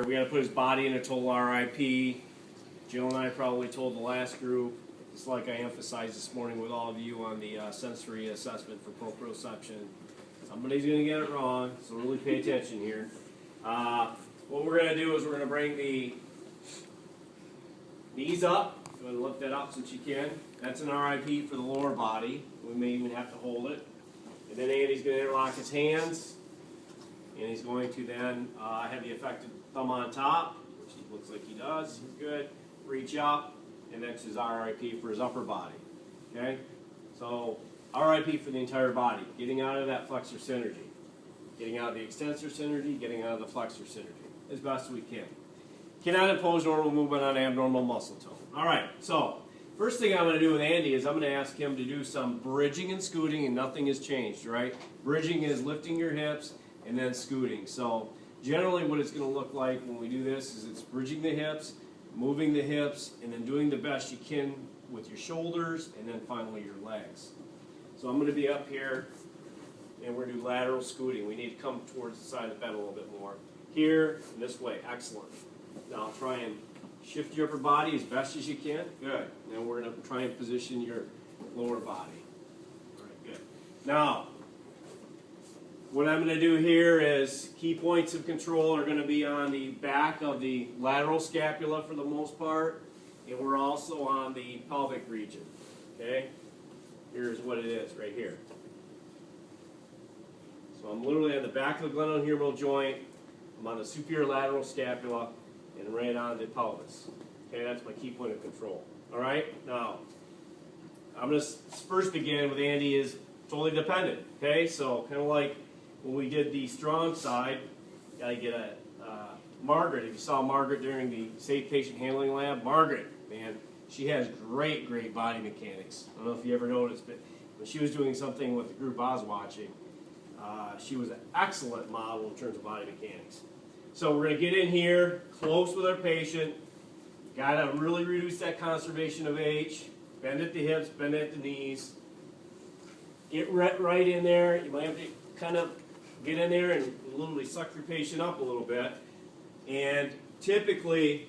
We got to put his body in a total RIP. Jill and I probably told the last group, it's like I emphasized this morning with all of you on the sensory assessment for proprioception. Somebody's going to get it wrong, so really pay attention here. What we're going to do is we're going to bring the knees up. Go ahead and lift that up since you can. That's an RIP for the lower body. We may even have to hold it. And then Andy's going to interlock his hands. And he's going to then have the affected thumb on top, which he looks like he does. Good. Reach up, and that's his RIP for his upper body. Okay? So, RIP for the entire body. Getting out of that flexor synergy. Getting out of the extensor synergy, getting out of the flexor synergy as best we can. Cannot impose normal movement on abnormal muscle tone. Alright, so first thing I'm going to do with Andy is I'm going to ask him to do some bridging and scooting, and nothing has changed, right? Bridging is lifting your hips and then scooting. So generally what it's going to look like when we do this is it's bridging the hips, moving the hips, and then doing the best you can with your shoulders, and then finally your legs. So I'm going to be up here, and we're going to do lateral scooting. We need to come towards the side of the bed a little bit more. Here, and this way. Excellent. Now try and shift your upper body as best as you can. Good. Now we're going to try and position your lower body. All right, good. Now, what I'm going to do here is key points of control are going to be on the back of the lateral scapula for the most part, and we're also on the pelvic region. Okay? Here's what it is right here. So I'm literally on the back of the glenohumeral joint, I'm on the superior lateral scapula, and right on the pelvis. Okay, that's my key point of control. Alright? Now, I'm going to first begin with Andy is totally dependent. Okay, so kind of like when we did the strong side, got to get a Margaret. If you saw Margaret during the Safe Patient Handling Lab, Margaret, man, she has great body mechanics. I don't know if you ever noticed, but when she was doing something with the group I was watching, she was an excellent model in terms of body mechanics. So we're going to get in here, close with our patient. Got to really reduce that conservation of H. Bend at the hips, bend at the knees. Get right in there. You might have to kind of get in there and literally suck your patient up a little bit. And typically,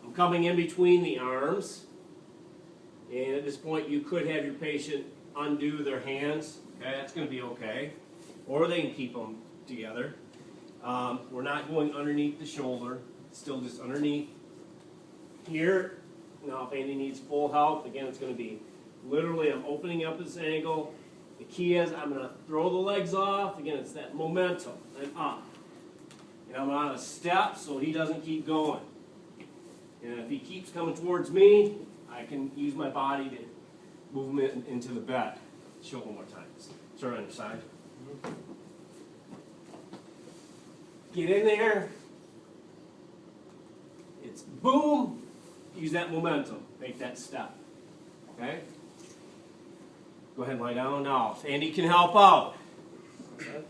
I'm coming in between the arms. And at this point, you could have your patient undo their hands. Okay, that's going to be okay. Or they can keep them together. We're not going underneath the shoulder. Still just underneath here. Now, if Andy needs full help, again, it's going to be literally I'm opening up this angle. The key is I'm going to throw the legs off. Again, it's that momentum and up. And I'm on a step so he doesn't keep going. And if he keeps coming towards me, I can use my body to move him into the bed. Show it one more time. Start on your side. Get in there. It's boom. Use that momentum. Make that step. Okay? Go ahead and lie down now. If Andy can help out. Okay.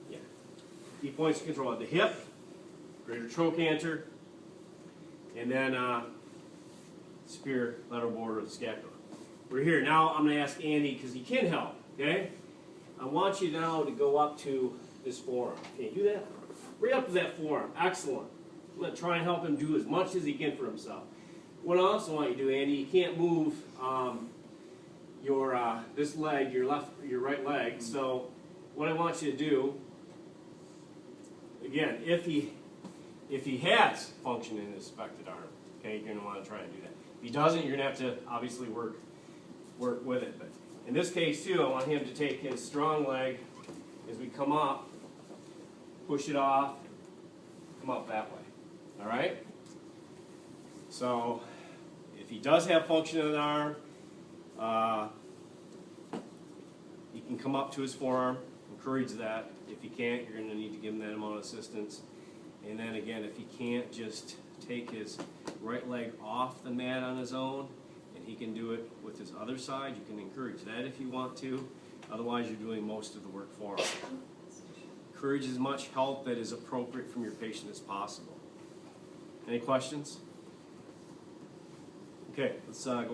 Yeah. Key points of control at the hip, greater trochanter, and then superior lateral border of the scapula. We're here. Now I'm going to ask Andy, because he can help. Okay? I want you now to go up to this forearm. Can you do that? Right up to that forearm. Excellent. I'm going to try and help him do as much as he can for himself. What I also want you to do, Andy, you can't move this leg, your right leg. So what I want you to do, again, if he has function in his affected arm, okay, you're going to want to try and do that. If he doesn't, you're going to have to obviously work with it. But in this case too, I want him to take his strong leg as we come up, push it off, come up that way. All right? So if he does have function in an arm, he can come up to his forearm, encourage that. If he can't, you're going to need to give him that amount of assistance. And then again, if he can't, just take his right leg off the mat on his own, and he can do it with his other side. You can encourage that if you want to. Otherwise, you're doing most of the work for him. Encourage as much help that is appropriate from your patient as possible. Any questions? Okay, let's go ahead.